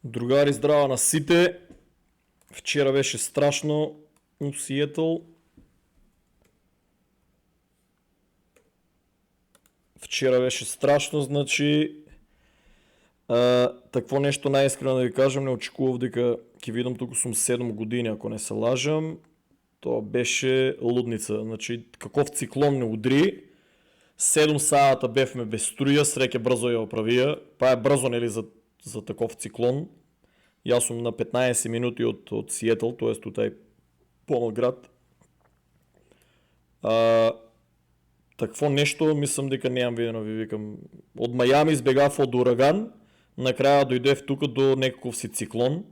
Другари, здрава на сите. Вчера беше страшно у Сиетъл. Вчера беше страшно, значи такво нещо най-искрено да ви кажам, не очекував дека ќе видам тук сум 7 години, ако не се лажам. То беше лудница, значи каков циклон не удри. 7 саата бевме без струя, среќа брзо ја оправија. Па е брзо, нели, за таков циклон. Јас сум на 15 минути од Сиетъл, т.е. од тај помал град. Такво нешто мислам дека неам видено, ви викам. Од Мајами избегав од ураган, накраја дојдев тука до некаков си циклон.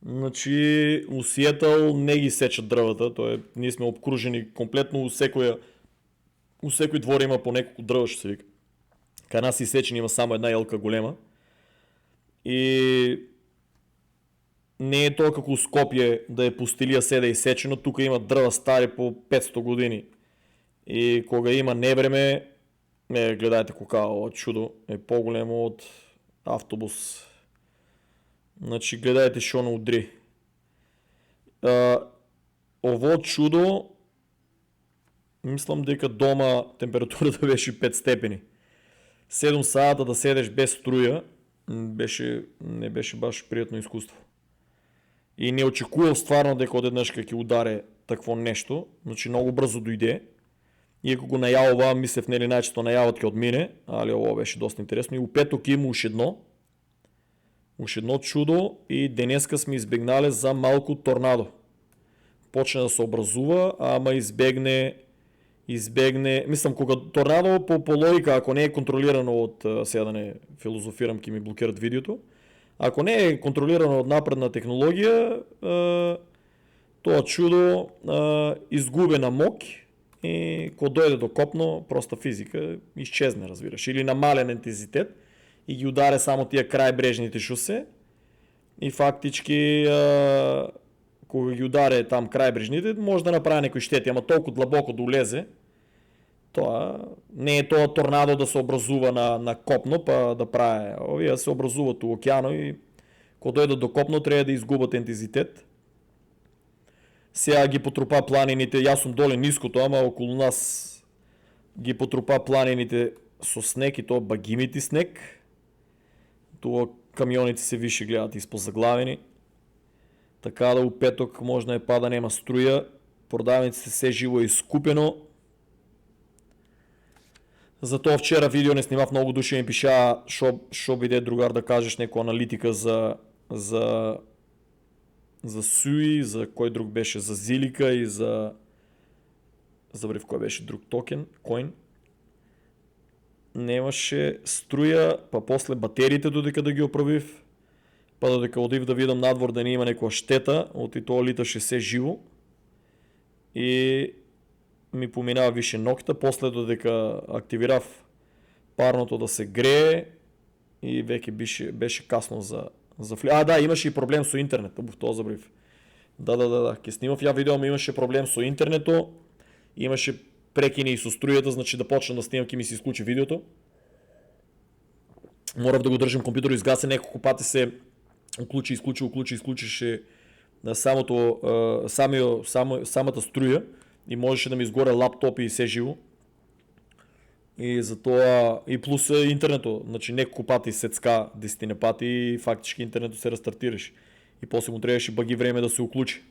Значи у Сиетъл не ги сечат дрвата, ние сме обкружени комплетно, у секој двор има по неколку дрва, што се вика. Кај нас исечени има само една елка голема. И не е тоа како у Скопје да е пустилија седе исечено, тука има дрва стари по 500 години. И кога има невреме, гледајте кока ова чудо е поголемо од автобус. Значи гледајте што не удри. Ово чудо, мислам дека дома температурата беше 5 степени. 7 саата да седеш без струја, не беше баш пријатно искуство. И не очекував стварно дека одеднаш ќе ударе такво нешто, значи многу брзо дојде. Иако го најавува, мислев нели најчесто најавот ќе одмине, али ово беше доста интересно. И у петок има уште едно чудо и денеска сме избегнале за малку торнадо. Почна да се образува, ама избегне, мислам кога торнадо по логика, ако не е контролирано од, сега да не филозофирам, ќе ми блокират видеото, ако не е контролирано од напредна технологија, тоа чудо изгубе на мок и кога дојде до копно, проста физика, исчезне, разбираш, или намален интензитет и ги ударе само тие крајбрежните шосе и фактички кога ги ударе там крајбрежните, може да направи некои штети, ама толку длабоко да улезе, тоа не е тоа торнадо да се образува на копно па да прави. Овие се образуваат у океано и кога дојдат до копно треба да изгубат интензитет. Сега ги потрупа планините, јас сум доле ниското, ама околу нас ги потрупа планините со снег и тоа багимити снег. Тоа камионите се више гледат испод заглавени. Така да у петок може да е пада, нема струја, продавниците се живо искупено. Затоа вчера видео не снимав, многу души ми пишаа шо биде другар да кажеш некоја аналитика за Суи, за кој друг беше, за Зилика и забрав кој беше друг токен, коин. Немаше струја, па после батериите додека да ги оправив, па додека одив да видам надвор да не има некоја штета, оти тоа литаше се живо и ми поминава више ноќта, после додека активирав парното да се грее и веќе беше касно за да, имаше и проблем со интернет, тоа забрав. Да, ќе снимав ја видео, ама имаше проблем со интернето, имаше прекини и со струјата, значи да почнам да снимам ќе ми се исклучи видеото. Морав да го држам компјутерот изгасен, неколку пати се исклучише самата струја и можеше да ми изгоре лаптоп и се живо. И затоа и плюс интернето, значи неколку пати сецка, 10 пати и фактички интернетот се рестартираше. И после му требаше баги време да се уклучи.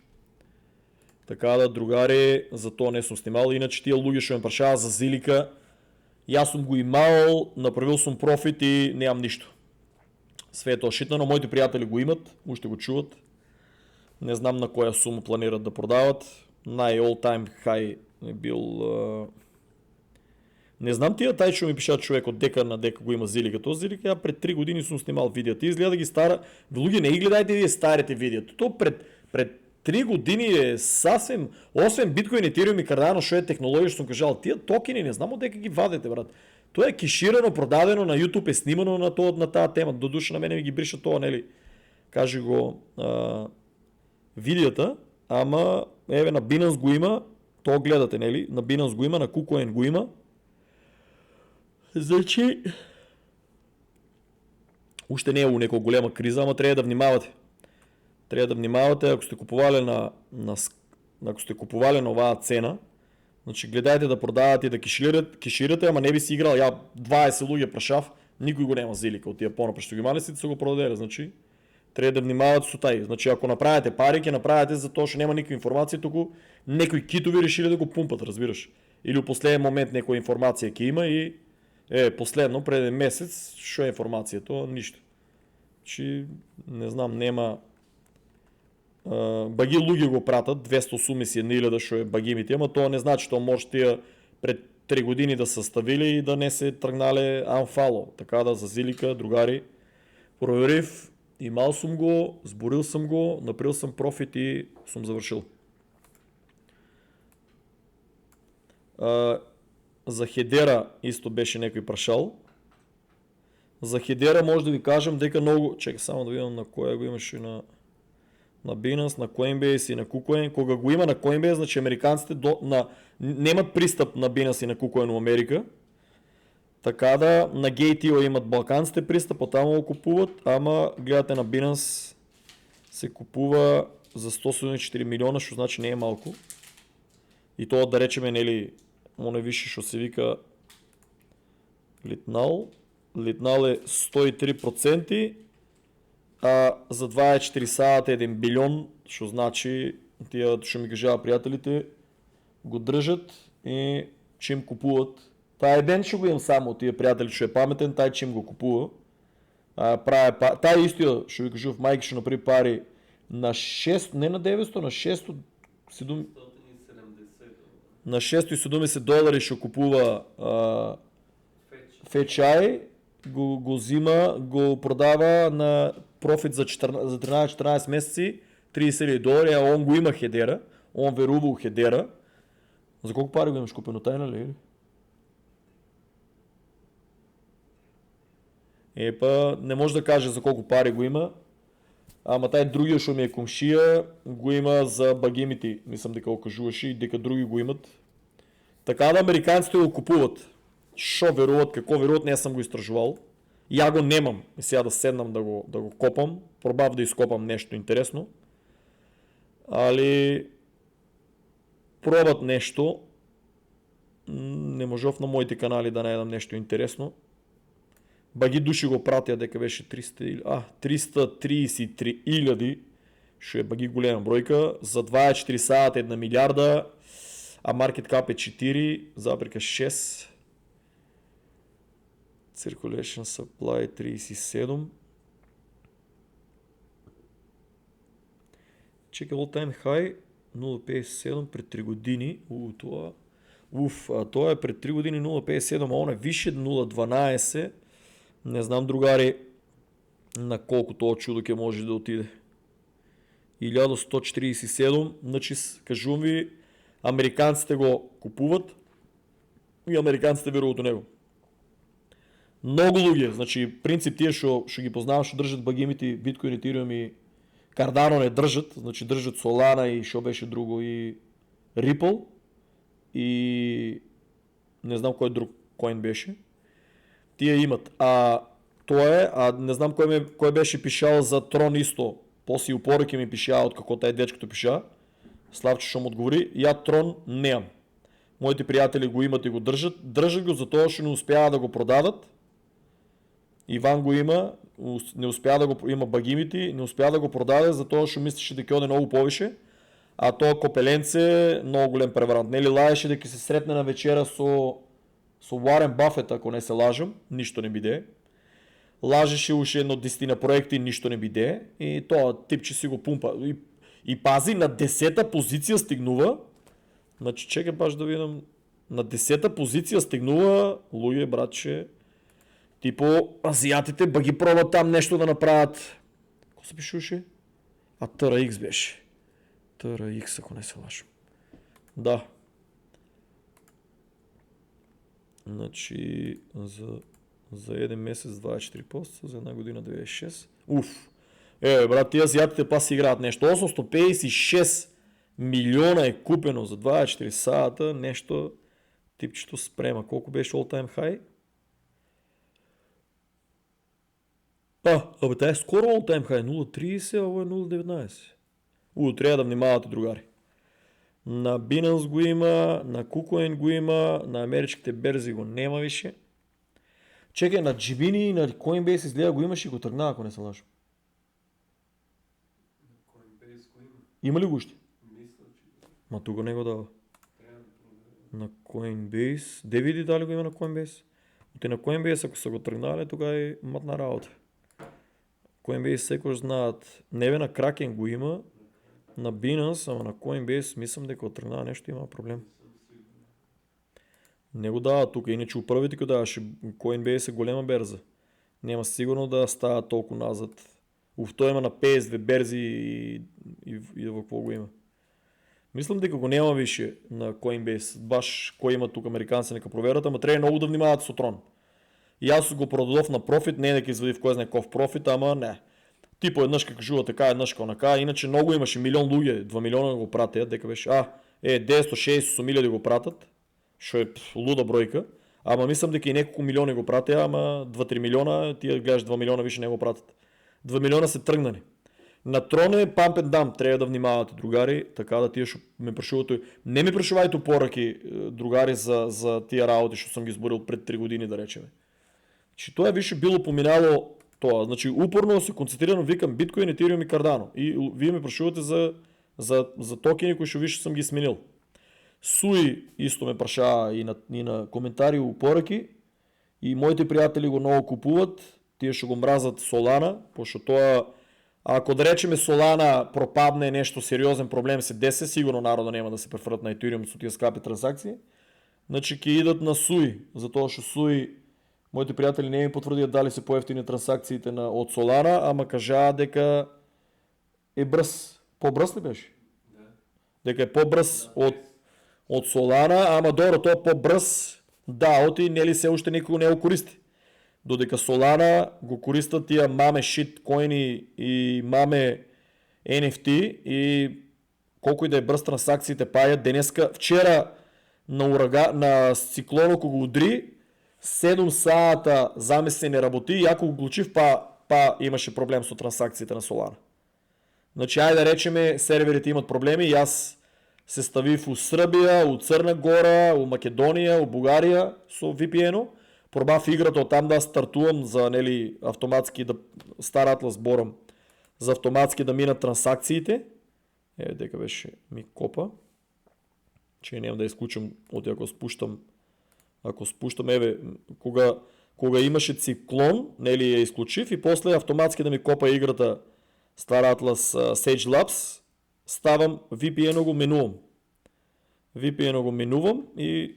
Така да, другари, затоа не сум снимал. Иначе тие луѓе што ме прашаа за Зилика, јас сум го имал, направил сум профит и немам ништо. Све е тоа шитнано, моите пријатели го имат, уште го чуват. Не знам на која сума планират да продават. All time high е бил... Не знам тие тај што ми пишат човекот дека го има Зилика. Тоа Зилика ја пред 3 години сум снимал видеото. Изгледа да ги стара. Луѓе, не ги гледајте вие старите видеото. Тоа пред 3 години е сасвем, освен биткоин, етериум и кардано што е технологија што сум кажал, тие токени не знам дека ги вадете, брат. Тоа е кеширано, продадено на YouTube, е снимано на таа тема. До душа на мене ми ги бриша тоа, нели? Кажи го видеото, ама еве на Binance го има, тоа гледате, нели? На Binance го има, на KuCoin го има. Значи Още не е някаква голема криза, ама трябва да внимавате. Трябва да внимавате, ако сте купували ако сте купували на оваа цена, значи гледайте да продавате и да кеширате, ама не би си играл. 20 луѓе прашав, никой го нема зилика от тия по-напред. Ще ги малеците са го продадели, значи трябва да внимавате со тај. Значи ако направите пари, ќе направите за тоа што нема никаква информација, туку некои китови решили да го пумпат, разбираш. Или у последен момент некоја информација ќе има и последно пред месец што е информацијата, ништо. Значи не знам, нема баги луѓе го пратат 281.000 што е багимите, ама тоа не значи тоа може тие пред 3 години да са ставили и да не се тргнале анфало. Така да за зилика, другари, проверив, имал сум го, зборил сам го, направил сам профит и сум завршил. За Хедера исто беше некој прашал. За Хедера може да ви кажем дека многу... Чекай само да видам на која го имаше на Binance, на Coinbase и на KuCoin. Кога го има на Coinbase, значи американците немат пристъп на Binance и на KuCoin в Америка. Така да на Gate.io имат балканците пристъп, оттам го купуват, ама гледате на Binance се купува за 174 милиона, що значи не е малко. И то да речеме, нели, моне више, що се вика Литнал. Литнал е 103%, а за 24 сата 1 билион, що значи, тия, що ми кажава приятелите, го дръжат и чим купуват. Тая ден ще го имам само от тия приятели, че е паметен, тай чим го купува. Тая истия, ще ви кажа в майки, ще направи пари на 6, не на 900, на 670. На 670 долари ще купува Fetch.ai, го взима, го продава на профит за 13-14 месеци, 30 долари, а он го има Хедера, он верувал Хедера. За колко пари го имаш купено, тайна ли? Епа, не може да каже за колко пари го има, ама тай другия, що ми е комшия, го има за багимити, мислям дека го кажуваше и дека други го имат. Така да американците го купуват. Шо веруват, какво веруват, не съм го изтражувал. Я го немам и сега да седнам да го копам, пробав да изкопам нещо интересно. Али пробат нещо, не можов на моите канали да најдам нещо интересно. Баги души го пратя дека беше 333 илјади, што е баги голема бројка, за 24 сата 1 милиарда, а маркет кап е 4,6, Circulation Supply 37. Чекай, all time high 0,57 пред 3 години. Това е пред 3 години 0,57, а он е више 0,12. Не знам, другари, на колко това чудо ке може да отиде. 1147, значи, кажувам ви, американците го купуват и американците веруват у него. Много луѓе, значи, принцип тия, што ги познавам, што држат багимите, биткоин, етириум и Cardano не држат, значи држат Solana и што беше друго и Ripple и не знам кој друг коин беше. Тие имат. Не знам кој беше пишал за Трон исто. После и упореки ми пишаа од како тај дечкото пиша. Славче што му одговори. Ја Трон неам. Моите пријатели го имат и го држат. Држат го за тоа што не успеа да го продадат. Иван го има, не успеа да го има багимити, не успеа да го продаде за тоа што мислеше дека оде многу повише. А тоа копеленце многу голем преварант. Нели лаеше дека се сретне на вечера со Уарен Бафет, ако не се лажам, ништо не биде. Лажеше уште едно 10 проекти, ништо не биде. И тоа типче си го пумпа. И пази, на 10-та позиција стигнува. Значи, чекай баш да видам. На 10-та позиција стигнува, луѓе, братче. Типо, азиатите ба ги пробат там нешто да направат. Ко се пишуше? TRX беше. TRX, ако не се лажам. Да. Значи, за един месец 24 поста, за една година 26. Брат, тия азиатите па си играят нещо. 856 милиона е купено за 24 сата, нещо типчето спрема. Колко беше all time high? Абе тая е скоро all time high, 0.30, а ovo е 0.19. Трябва да внимавате, другари. На Binance го има, на KuCoin го има, на американските берзи го няма више. Чекай, на Jibini и на Coinbase изгледа го имаш и го тръгна, ако не се лъжа. Има ли го още? Ма тук не го дава. На Coinbase. Де види дали го има на Coinbase? Те на Coinbase, ако са го тръгнали, тогава е матна работа. Coinbase секој знаят. Не бе, на Kraken го има, на Binance, ама на Coinbase мислям дека тръгнава нещо има проблем. Не го дава тук, иначе управите го даваше. Coinbase е голема берза. Няма сигурно да става толкова назад. Той има на PS2 берзи и в какво го има. Мислям дека го няма више на Coinbase. Баш кой има тук американци нека проверят, ама трябва много да внимават с Отрон. И аз го продадох на профит, не дека извади в кой знае какъв профит, ама не. Типо еднъж как жува така, еднъж онака, иначе много имаше милион луѓе, 2 милиона го пратят, дека беше 960 милиона го пратят, що е луда бройка, ама мислям дека и неколко милиони го пратят, ама 2-3 милиона, тия гледаш 2 милиона више не го пратят. 2 милиона се тръгнали. На Трон е pump and dump, трябва да внимавате, другари, така да тия ме прашувате. Не ми прашувайте поръки, другари, за тия работи, що съм ги изборил пред 3 години, да речем. Че това више било поминало това. Значи упорно се концентрирано викам биткоин, етириум и кардано. И вие ме прашувате за токени, кои ще више съм ги сменил. Суи исто ме праша и на коментари и поръки. И моите приятели го много купуват. Тия ще го мразят Solana, защото това, ако да речеме Solana пропадне нещо сериозен проблем се десе, сигурно народа няма да се префрат на Ethereum с тия скапи транзакции. Значи ке идат на Суи, затова що Суи моите приятели не ми потвърдят дали се по-ефтини транзакциите от Solana, ама кажа дека е бръс. По-бръс ли беше? Да. Дека е по-бръс от Solana, ама добро, то е по-бръс да, и не ли се още никого не го користи. Додека Solana го користат тия маме шиткоини и маме NFT и колко и да е бръс транзакциите паят. Денеска, вчера на циклон, ако го удри, 7 саата замисли не работи и ако го глучив, па имаше проблем с транзакциите на Solana. Значи, айде да речеме, серверите имат проблеми и аз се ставих у Сръбия, у Църна Гора, у Македония, у Бугария с VPN-о. Пробав играта от там да стартувам за автоматски да Star Atlas борам за автоматски да минат транзакциите. Дека беше ми копа. Че няма да изключам от ако спущам, кога имаше циклон, я изключив и после автоматски да ми копа играта Star Atlas Sage Labs, ставам VPN-о го минувам и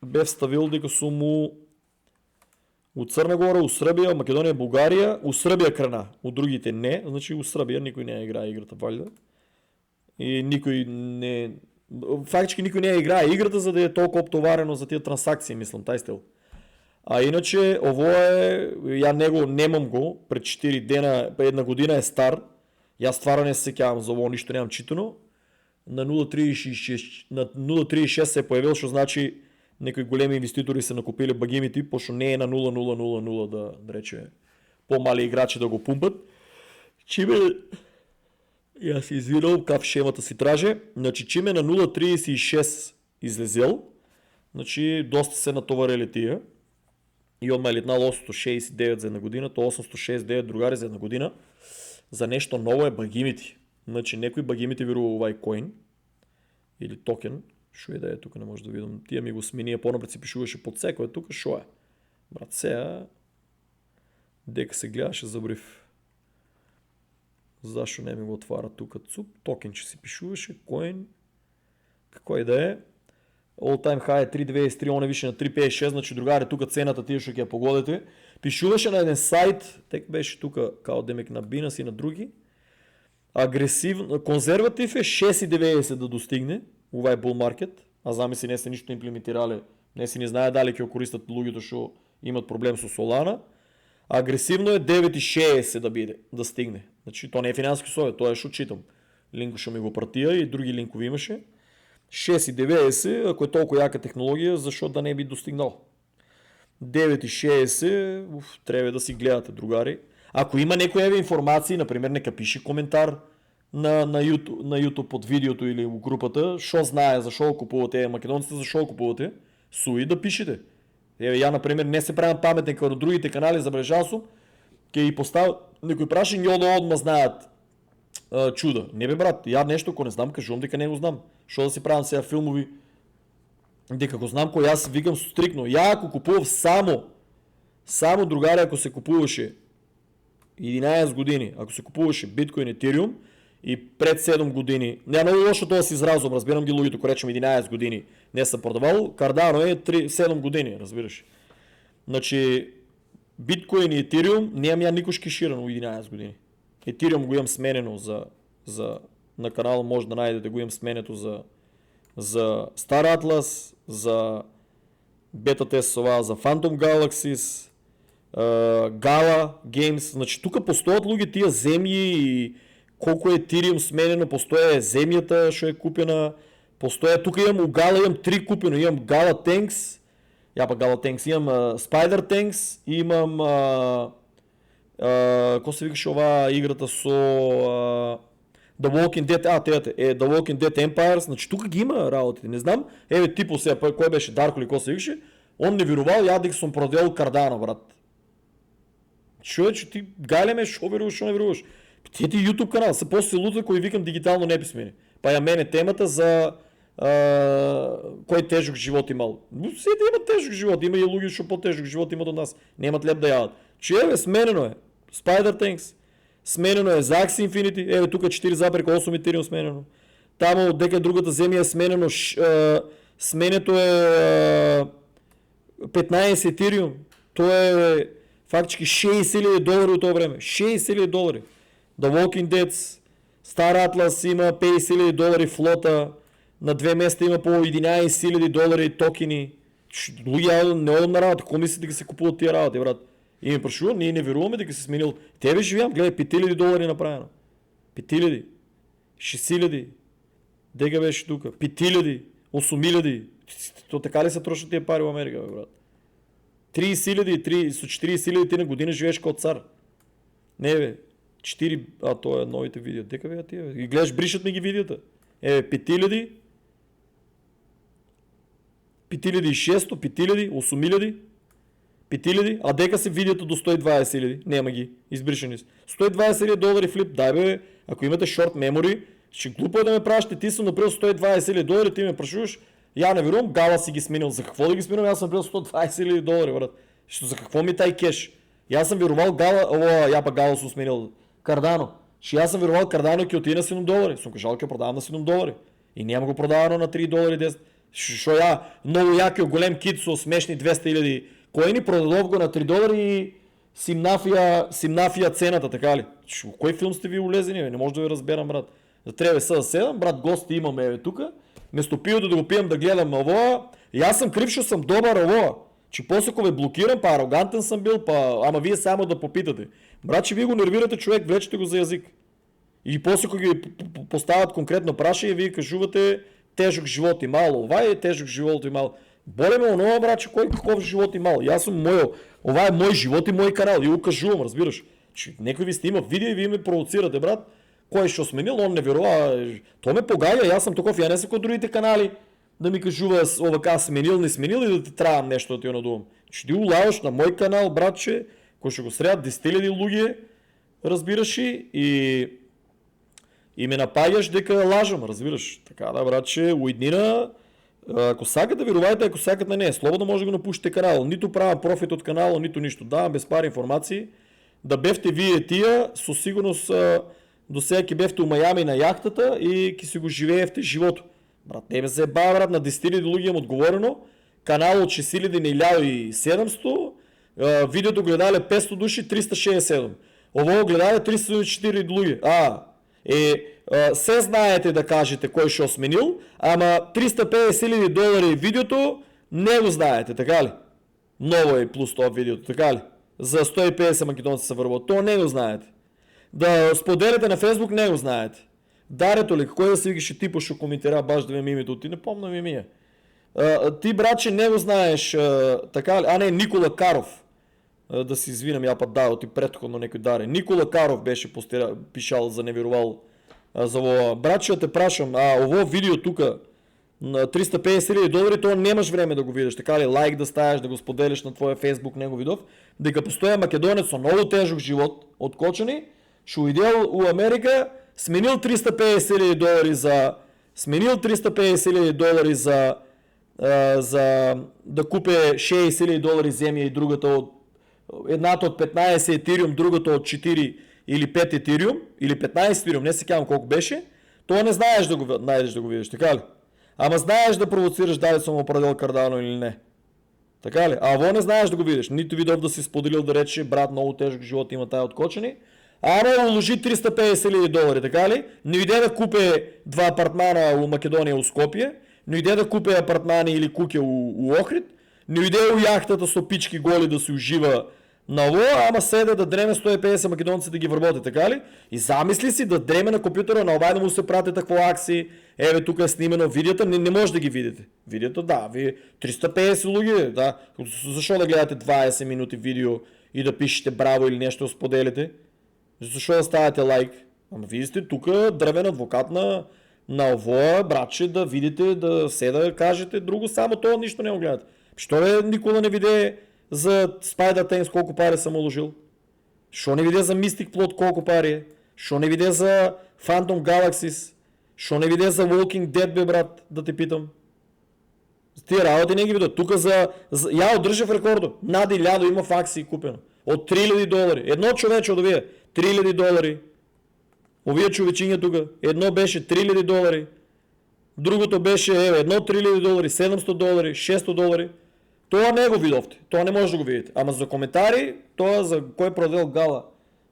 бе вставил дека сум у Църна Гора, у Сръбия, Македония, България, у Сръбия крана, у другите не, значи у Сръбия никой не играе играта валида. И никой не... Фактически никой не играе играта, за да е толкова обтоварено за тия транзакции, мислям, тай стил. А иначе, ово е, я него немам го, пред 4 дена, една година е стар, и аз твара не се секявам за ово, нищо нямам читано. На 0.36 се е появил, що значи некои големи инвеститори са накупили багимите, защото не е на 0.000 да рече по-мали играчи да го пумпат. Чиме, и аз извинал каф шемата си траже, значи чиме на 0.36 излезел, значи доста се натоварили тия. И он ме летнал 869 за една година, то 869 другари за една година. За нещо ново е багимити. Значи некои багимити вирува овай коин или токен. Шо е да е тук, не може да видим. Тия ми го смени, по-напред си пишуваше под секо е тук, шо е. Брат, сега дека се гледаше за бриф. Защо не ми го отваря тук цуп? Токен, че си пишуваше, коин. Какво и да е. All time high е 3.23, он е више на 3.56, значи другаре тук цената тия ще я погодите. Пишуваше на един сайт, тек беше тук као демек на Binance и на други. Агресивно, консерватив е 6.90 да достигне, това е bull market, а замисли не са нищо имплементирали, не си не знае дали ке користат луѓето шо имат проблем с Solana. Агресивно е 9.60 да стигне, значи то не е финансови условия, то е шо читам. Линко ще ми го пратия и други линкови имаше. 6.90, ако е толкова яка технология, защо да не би достигнал? 9,60, трябва да си гледате, другари. Ако има някоя информации, например, нека пише коментар на YouTube под видеото или в групата, що знае, защо купувате, македонците защо купувате, суи да пишете. Я, например, не се правям паметник на другите канали, забележал съм, ке и поставя, некои праши ньо да отма знаят чуда. Не бе, брат, я нещо, ако не знам, кажувам дека не го знам. Що да си правям сега филмови, дека го знам, кой аз викам стрикно. Я ако купував само другари, ако се купуваше 11 години, ако се купуваше биткоин, етериум и пред 7 години, не много лошо това си изразум, разбирам ги лугито, ако речем 11 години не съм продавал, Cardano е 7 години, разбираш. Значи, биткоин и етериум нямам я никош кеширано 11 години. Етериум го имам сменено на канала, може да найдете го имам сменето за Star Atlas, за Beta Test за Phantom Galaxies, Gala Games, значи тук постоят луги тия земи и колко е Ethereum сменено, постоя земята, що е купена, постоя, тук имам у Gala, имам 3 купено, имам Gala Tanks, имам Spider Tanks, имам какво се викаше ова играта со The Walking Dead, The Walking Dead Empires, значи тук ги има работите, не знам, типо сега, кой беше Дарко или какво се викаше, он не вирувал, я дик съм продел Cardano, брат. Човече, ти галяме, шо не веруваш. Ти YouTube канал, са после се лута, кой викам дигитално неписмени. Па я мене темата за кой тежък живот имал. Все да има тежък живот, има и луги, шо по-тежък живот имат от нас. Нямат леп да ядат. Сменено е. Spider Tanks. Сменено е за Axie Infinity. Тук 4 запрека, 8 Ethereum сменено. Там от дека другата земя е сменено. Сменето е 15 Ethereum. То е фактически $60,000 от това време. $60,000. The Walking Dead, Star Atlas има $50,000 флота. На 2 месеца има по $11,000 токени. Луя, не одам на работа. Какво мислите дека се купуват тия работи, брат? И ми прашува, ние не веруваме дека се сменил. Тебе живеям, гледай, $5,000 направено. 5,000, 6,000. Дега беше тука. 5,000, 8,000. То така ли се трошат тия пари в Америка, бе, брат? 30,000, с 40,000 ти на година живееш като цар. Не, бе. 4, то е новите видео. Дека бе, тия, бе. И гледаш, бришат ми ги видеята. 5,000, 5,600, 5,000, 8,000, 5,000, а дека се видеото до 120,000. Нема ги, избришани са. $120,000 флип, дай бе, ако имате short memory, ще глупо е да ме пращате, ти съм направил $120,000, ти ме прашуваш, я не верувам, Гала си ги сменил. За какво да ги сменил? Аз съм бил $120,000, брат. За какво ми тай кеш? И аз съм вирувал Гала, Гала съм сменил Cardano. Аз съм вирувал Cardano ки отиде на $7. Съм кажал ки продавам на $7. И няма го продавано на $3.10. Шо я, много якио голем кит со смешни 200,000 коини, продадов го на $3 и симнафия цената, така ли? Кой филм сте ви улезени, не може да ви разберам, брат. За трябва са да седам, брат, гости имаме тука. Вместо пиото да го пием да гледам авоа, и аз съм крив, що съм добър авоа. Че после ако ви блокирам, па арогантен съм бил, ама вие само да попитате. Брат, че вие го нервирате човек, влечете го за язик. И после ако ги поставят конкретно праша и вие кажувате тежък живот имал, ова е тежък живот имал. Боле ме онова, брат, че кой какъв живот имал. И аз съм ова е мой живот и мой канал. И го кажувам, разбираш. Че някой ви снима видео и вие ме провоцирате, брат. Кой ще сменил, он не верува. То ме погаля, аз съм такъв, я не съм от другите канали. Да ми кажува овака сменил, не сменил и да ти трябвам нещо да ти надувам. Ще ти улаваш на мой канал, братче, кой ще го срядат 10,000 луги, разбираш и ме напагаш дека лажам, разбираш. Така да, братче, уиднина, ако сакат да верувайте, ако сакат на не, слободно може да го напушите канал. Нито правя профит от канала, нито нищо. Давам без пари информации. Да бевте вие тия, със сигурност до сега ки бевте у Майами на яхтата и ки си го живеевте живото. Брат, не ме се бава, брат, на 10,000 луги имам отговорено. Канал от 6,1700, видеото гледали 500 души, 367. Ово гледали 304 луги. Се знаете да кажете кой ще сменил, ама $350,000 видеото не го знаете, така ли? Ново е плюс това видеото, така ли? За 150 македонци се върват, то не го знаете. Да споделяте на Фейсбук, не го знаете. Дарето ли, кой да си викаше типа ще коментира, баш да ми името, ти не помня ми. Ти, братче, не го знаеш, така ли? Не, Никола Каров. Да се извинам, я път дал ти предходно некој даре. Никола Каров беше пишал за неверувал за ово. Братче, те прашам, ово видео тука на $350,000, то немаш време да го видиш, така ли? Лайк да ставиш, да го споделиш на твоя фейсбук него видов, дека постоја македонец со много тежок живот, откочени, шо идел у Америка, сменил $350,000 за да купе $60,000 земја и другата од едната од 15 етириум, другата од 4 или 5 етириум, или 15 етириум, не се кавам колко беше, тоа не знаеш да го најдеш да го видиш, така ли? Ама знаеш да провоцираш дали сум определил Кардано или не. Така ли? А во не знаеш да го видиш. Ниту видов да си споделил да рече брат много тежък живот има тая откочени. Ама уложи $350,000, така ли? Не иде да купе два апартмана у Македония у Скопие, не иде да купе апартмани или куке у Охрид, не иде у яхтата со пички голи да си ужива на ово, ама седа да дреме 150 македонци да ги вработи, така ли? И замисли си да дреме на компютъра, на обай да му се прати такво акции, еве тук е снимено видеото, не може да ги видите. Видеото, да, вие 350 луги, да. Защо да гледате 20 минути видео и да пишете браво или нещо споделите? Защо да ставате лайк? Ама вие сте тук древен адвокат на ово, братче, да видите, да седа, кажете друго, само това нищо не го гледате. Що бе Никола не виде за Spider Tanks колко пари съм уложил? Що не виде за Mystic Plot колко пари е? Що не виде за Phantom Galaxies? Що не виде за Walking Dead, бе брат, да те питам? Тия работи не ги видят. Тук я удържа в рекордо. Нади Лядо има в акции купено. От $3,000. Едно човече от овие. $3,000. Овие човечиня тук. Едно беше $3,000. Другото беше едно $3,000, $700, $600. Това не го видовте. Това не може да го видите. Ама за коментари, това за кой продел гала.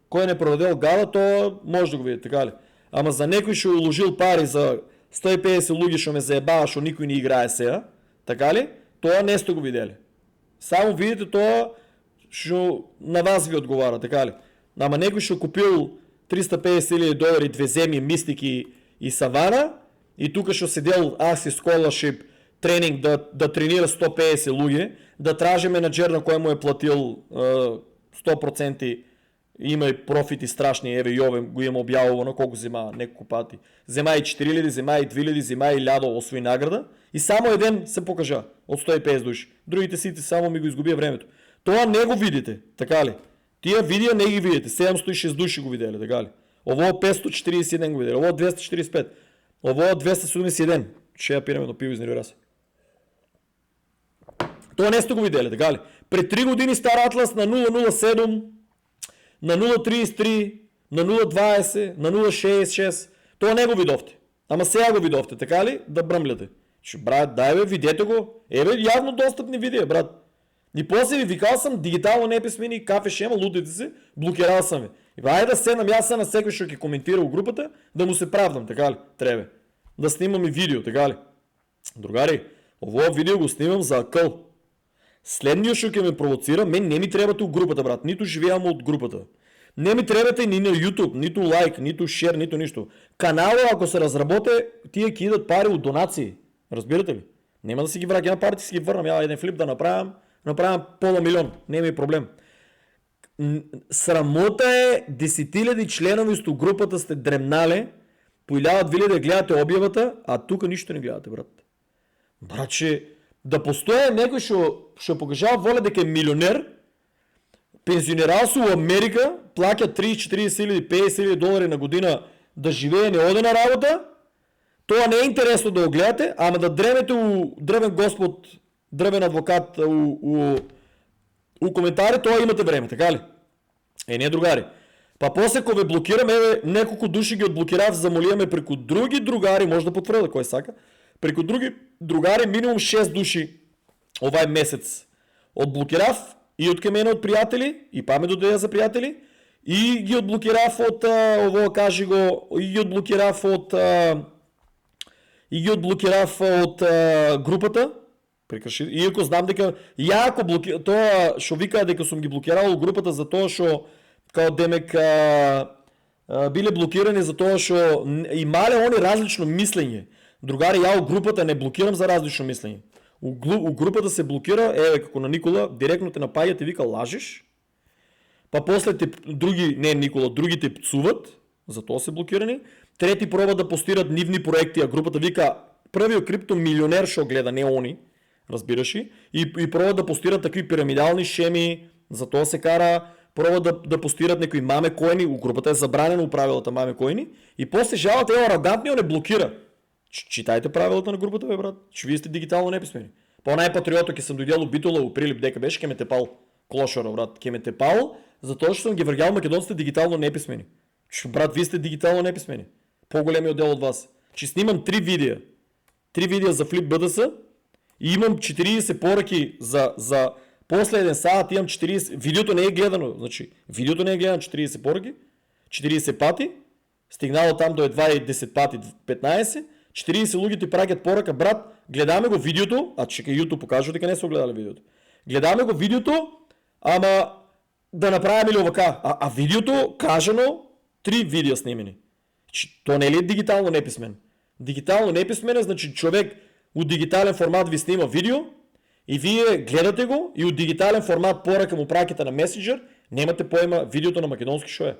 Кой не продел гала, това може да го видите, така ли? Ама за некој ще уложил пари за 150 луги, шо ме заебава, шо никой не играе сега, така ли? Това не сте го видели. Само видите това, шо на вас ви отговара, така ли? Ама некој ще купил $350,000 две земји, мистики и савана, и тука ще седел Axis Scholarship тренинг да тренира 150 луги, да тражи менеджер на кој му е платил 100% има и профити страшни, еве Јове го има објавувано колко зема неколку пати. Зема и 4,000, зема и 2,000, зема и Лядо освои награда и само еден се покажа од 150 души. Другите сите само ми го изгубија времето. Тоа не го видите, така ли? Тия видеа не ги видите, 706 души го виделе, така ли? Ово 541 го виделе, ово 245, ово 271. Ще ја пиреме до пиво, изнервира се. Тоа не сте го виделе, така ли? Пред 3 години Стар Атлас на 007, на 0.33, на 0.20, на 0.66. Това не го видовте. Ама сега го видовте, така ли? Да бръмляте. Брат, дай бе, видете го. Явно достъпни видео, брат. И после ви викал съм дигитално неписмени, кафе шема, лудите се, блокирал съм ви. И айде да седнам, аз се на секој што ќе коментирал групата, да му се правдам, така ли? Треба. Да снимам и видео, така ли? Другари, ово видео го снимам за акъл. Следният што ќе ме провоцира, мен не ми требате у групата, брат, нито живеам от групата. Не ми требате ни на YouTube, нито лайк, нито шер, нито нищо. Канала, ако се разработе, тия ки идат пари от донации. Разбирате ли? Нема да си ги враги на парите, си ги върнам. Я един флип да направям пола милион. Не ми е проблем. Срамота е 10,000 членови сто групата сте дремнале, поиляват вили да гледате обявата, а тук нищо не гледате, брат. Братче, да постоя некој што покажава воля дека е милионер, пензионерал се у Америка, плаќа 30, 40 или $50,000 на година да живее, не оде на работа, тоа не е интересно да го гледате, ама да дремете у древен господ, древен адвокат у коментари, тоа имате време, така ли? Не, другари. Па после кога ве блокираме, неколку души ги отблокирав, замолиме преку други другари, може да потврда кој сака, преку други другари, минимум 6 души овај месец отблокирав и од мене од пријатели, и па ме додеја за пријатели, и ги отблокирав од ово кажи го, и ги отблокирав од групата. Прекрши. Иако знам дека ја ако тоа што вика дека сум ги блокирал групата за тоа што као демек биле блокирани за тоа што имале они различно мислење. Другари, ја групата не блокирам за различно мислење. У групата се блокира, како на Никола, директно те напаѓа и ти вика лажеш, па после други те пцуват, затоа се блокирани, трети проба да постират нивни проекти, а групата вика првиот криптомилионер што гледа, не они, разбираш ли, и проба да постират такви пирамидални шеми, затоа се кара, проба да постират некои маме коини, у групата е забранено правилата маме коини, и после жалата е арогантниот не блокира. Читајте правилата на групата, бе, брат. Че вие сте дигитално неписмени. По најпатриото ќе сум дојдел у Битола, у Прилип, дека беше, ќе ме тепал клошора, брат. Ќе ме тепал, затоа што сум ги вргал македонците дигитално неписмени. Че, брат, вие сте дигитално неписмени. По-големиот дел од вас. Че снимам 3 видеа. 3 видеа за Flip BDS и имам 40 пораки за после еден саат имам 40. Видеото не е гледано, значи, видеото не е гледано 40 пораки, 40 пати, стигнало там до едва и 10 пати, 15. 40 луѓе ти праќат порака, брат, гледаме го видеото, а чекај YouTube покажува дека не се огледале видеото. Гледаме го видеото, ама да направиме ли овака? А видеото кажано 3 видеа снимени. То не ли е дигитално неписмен? Дигитално неписмен е, значи човек от дигитален формат ви снима видео и вие гледате го и от дигитален формат порака му праќате на месенџер, немате поема видеото на македонски шо е.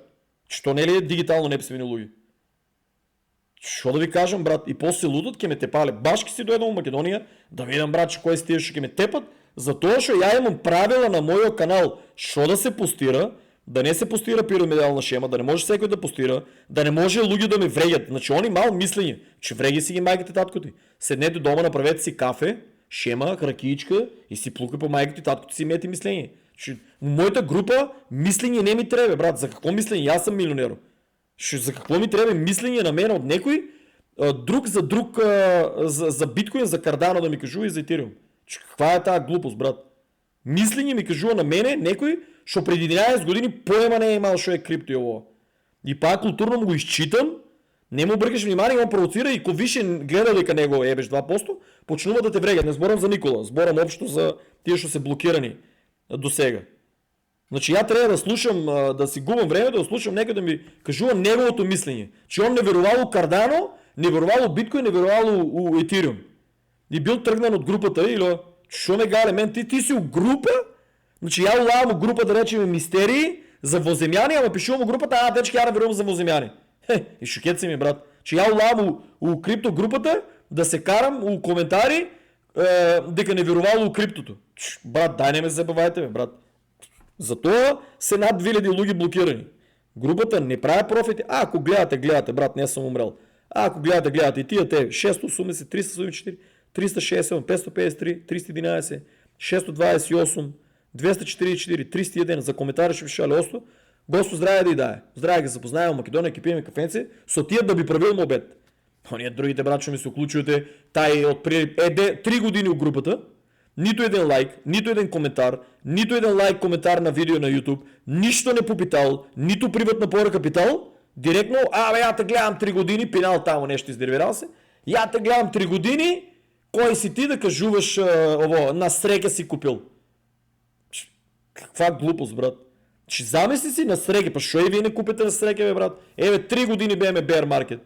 Што не ли е дигитално неписмени луѓе? Што да ви кажам, брат, и после се лудат, ке ме тепале. Баш ке си дојдам у Македонија, да видам, брат, че кои сте што ке ме тепат, затоа што ја имам правила на мојот канал, што да се постира, да не се постира пирамидална шема, да не може секој да постира, да не може луѓе да ме вреѓат. Значи, они мал мислење, че вреги си ги мајките таткоти. Седнете дома, направете си кафе, шема, ракиичка и си плукай по мајките таткоти си мети мислење. Мојата група мислење не ми треба, брат, за какво мислење? Јас сум милионер. За какво ми треба мислење на мене од некој друг за биткоин, за Cardano да ми кажува и за Ethereum. Каква е таа глупост, брат? Мислење ми кажува на мене некој што преди 11 години поема не е имал што е крипто и ово. И пак културно му го изчитам, не му обркаш внимание, он провоцира и ко више гледа дека него ебеш 2%, почнува да те врегат. Не зборам за Никола, зборам општо за тие што се блокирани до сега. Значи ја треба да слушам, да си губам време, да слушам некој да ми кажува неговото мислење. Че он не верувал у Cardano, не верувал у биткоин, не верувал у Ethereum. И бил тргнан од групата или што ме гале мен, ти си у група? Значи ја улавам у група да речеме мистерии за воземјани, ама пишувам у групата, дечки ја верувам за воземјани. И шокет си ми, брат. Че ја улавам у крипто групата да се карам у коментари дека не верувал у криптото. Брат, дај не ме забавајте ме, брат. Затоа се над 2000 луѓе блокирани. Групата не прави профити. Ако гледате, брат, не сум умрел. Ако гледате и тие те 680, 374, 367, 553, 311, 628, 244, 301 за коментари ще пишале осто. Госто здраве да и дае. Здраве ги запознаеме в Македонија, ке пиеме кафенце, со тие да би правил обед. Оние другите брат што ми се уклучувате, тај од преди 3 години у групата. Нито еден лайк, нито еден коментар, нито еден лайк коментар на видео на YouTube, ништо не попитал, нито приватна порака питал, директно, ја те гледам 3 години, пинал тамо нешто издервирал се, ја те гледам 3 години, кој си ти да кажуваш ово, на среќа си купил. Каква глупост, брат. Замисли си на среќа, па шо и вие не купите на среќа, бе, брат? 3 години беме bear market.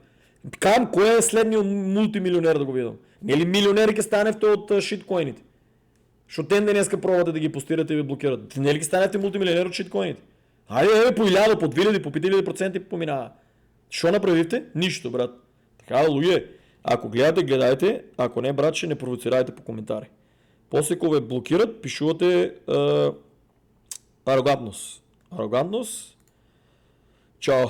Кам, кој е следниот мултимилионер да го видам? Нели милионери ке станевте од шиткоините? Што ден денеска пробате да ги постирате и ви блокират. Не ли ги станете мултимилионер од шиткоините? Ајде, по 1000, по 2000, по 5000% поминава. Што направивте? Ништо, брат. Така, луѓе, ако гледате, гледајте, ако не, братче, не провоцирајте по коментари. После кога ве блокират, пишувате арогантност. Чао.